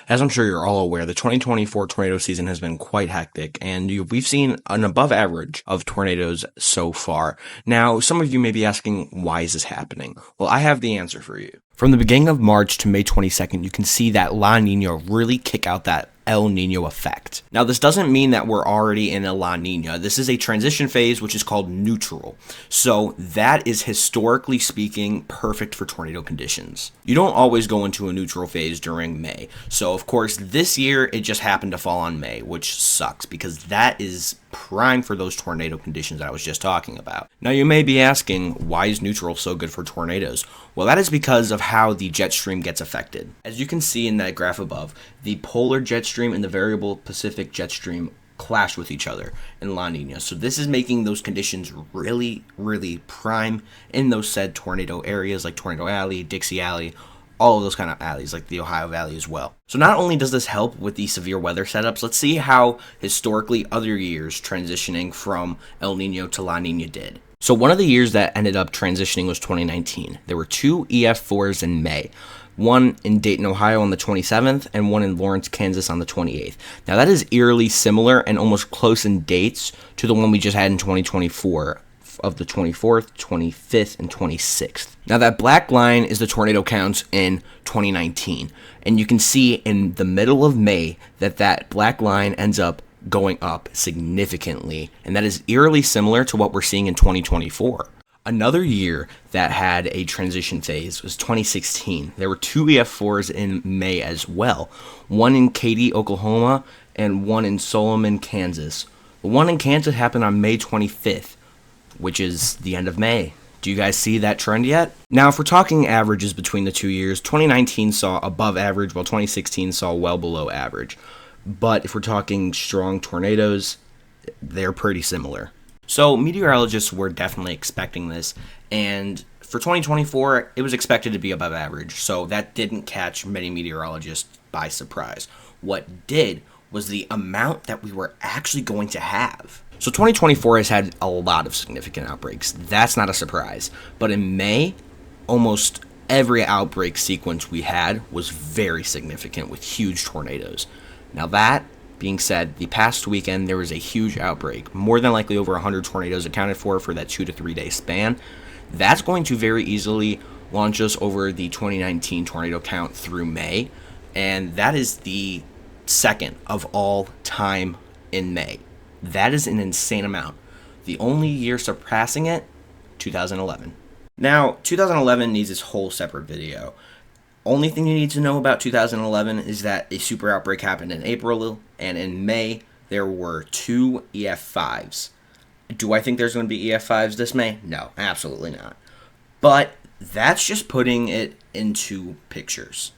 As I'm sure you're all aware, the 2024 tornado season has been quite hectic, and we've seen an above average of tornadoes so far. Now, some of you may be asking, why is this happening? Well, I have the answer for you. From the beginning of March to May 22nd, you can see that La Nina really kick out that El Nino effect. Now, this doesn't mean that we're already in a La Nina. This is a transition phase, which is called neutral. So that is, historically speaking, perfect for tornado conditions. You don't always go into a neutral phase during May. So, of course, this year, it just happened to fall on May, which sucks because that is prime for those tornado conditions that I was just talking about. Now, you may be asking, why is neutral so good for tornadoes? Well, that is because of how the jet stream gets affected. As you can see in that graph above, the polar jet stream and the variable Pacific jet stream clash with each other in La Nina. So this is making those conditions really, really prime in those said tornado areas like Tornado Alley, Dixie Alley, all of those kind of alleys, like the Ohio Valley as well. So not only does this help with the severe weather setups, let's see how historically other years transitioning from El Nino to La Nina did. So one of the years that ended up transitioning was 2019. There were two EF4s in May. One in Dayton, Ohio on the 27th, and one in Lawrence, Kansas on the 28th. Now that is eerily similar and almost close in dates to the one we just had in 2024. Of the 24th, 25th, and 26th. Now that black line is the tornado counts in 2019. And you can see in the middle of May that black line ends up going up significantly. And that is eerily similar to what we're seeing in 2024. Another year that had a transition phase was 2016. There were two EF4s in May as well. One in Katy, Oklahoma, and one in Solomon, Kansas. The one in Kansas happened on May 25th. Which is the end of May. Do you guys see that trend yet? Now, if we're talking averages between the 2 years, 2019 saw above average, while 2016 saw well below average. But if we're talking strong tornadoes, they're pretty similar. So meteorologists were definitely expecting this, and for 2024, it was expected to be above average, so that didn't catch many meteorologists by surprise. What did was the amount that we were actually going to have. So 2024 has had a lot of significant outbreaks. That's not a surprise. But in May, almost every outbreak sequence we had was very significant with huge tornadoes. Now that being said, the past weekend there was a huge outbreak. More than likely over 100 tornadoes accounted for that 2 to 3 day span. That's going to very easily launch us over the 2019 tornado count through May. And that is the second of all time in May. That is an insane amount. The only year surpassing it, 2011. Now, 2011 needs its whole separate video. Only thing you need to know about 2011 is that a super outbreak happened in April, and in May, there were two EF5s. Do I think there's going to be EF5s this May? No, absolutely not. But that's just putting it into pictures.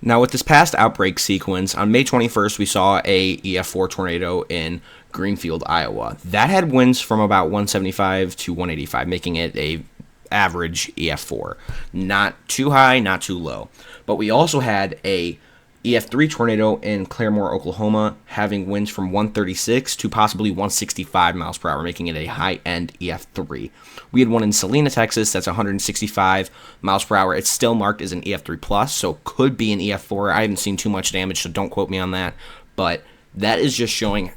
Now, with this past outbreak sequence, on May 21st, we saw a EF4 tornado in Greenfield, Iowa. That had winds from about 175 to 185, making it a average EF4. Not too high, not too low. But we also had a EF3 tornado in Claremore, Oklahoma, having winds from 136 to possibly 165 miles per hour, making it a high-end EF3. We had one in Salina, Texas, that's 165 miles per hour. It's still marked as an EF3+, plus, so could be an EF4. I haven't seen too much damage, so don't quote me on that. But that is just showing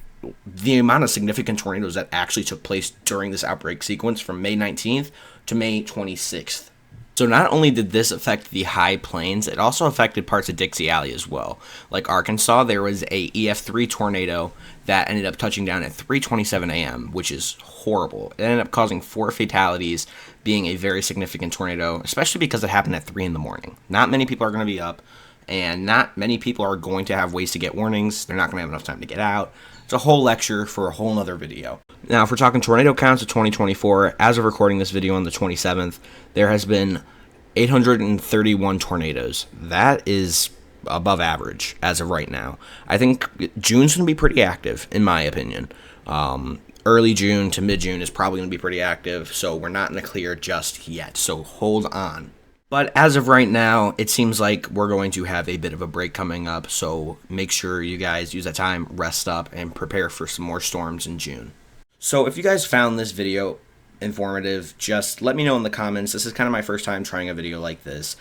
the amount of significant tornadoes that actually took place during this outbreak sequence from May 19th to May 26th. So not only did this affect the high plains, it also affected parts of Dixie Alley as well. Like Arkansas, there was a EF3 tornado that ended up touching down at 3:27 a.m., which is horrible. It ended up causing 4 fatalities, being a very significant tornado, especially because it happened at 3 in the morning. Not many people are going to be up, and not many people are going to have ways to get warnings. They're not going to have enough time to get out. It's a whole lecture for a whole nother video. Now, if we're talking tornado counts of 2024, as of recording this video on the 27th, there has been 831 tornadoes. That is above average as of right now. I think June's going to be pretty active, in my opinion. Early June to mid-June is probably going to be pretty active, so we're not in the clear just yet, so hold on. But as of right now, it seems like we're going to have a bit of a break coming up, so make sure you guys use that time, rest up, and prepare for some more storms in June. So if you guys found this video informative, just let me know in the comments. This is kind of my first time trying a video like this.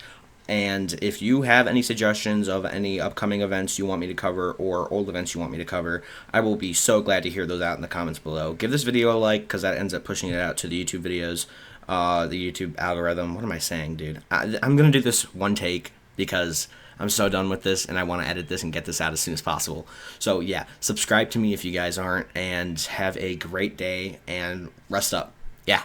And if you have any suggestions of any upcoming events you want me to cover or old events you want me to cover, I will be so glad to hear those out in the comments below. Give this video a like because that ends up pushing it out to the YouTube videos, the YouTube algorithm. What am I saying, dude? I'm going to do this one take because I'm so done with this and I want to edit this and get this out as soon as possible. So yeah, subscribe to me if you guys aren't, and have a great day and rest up. Yeah.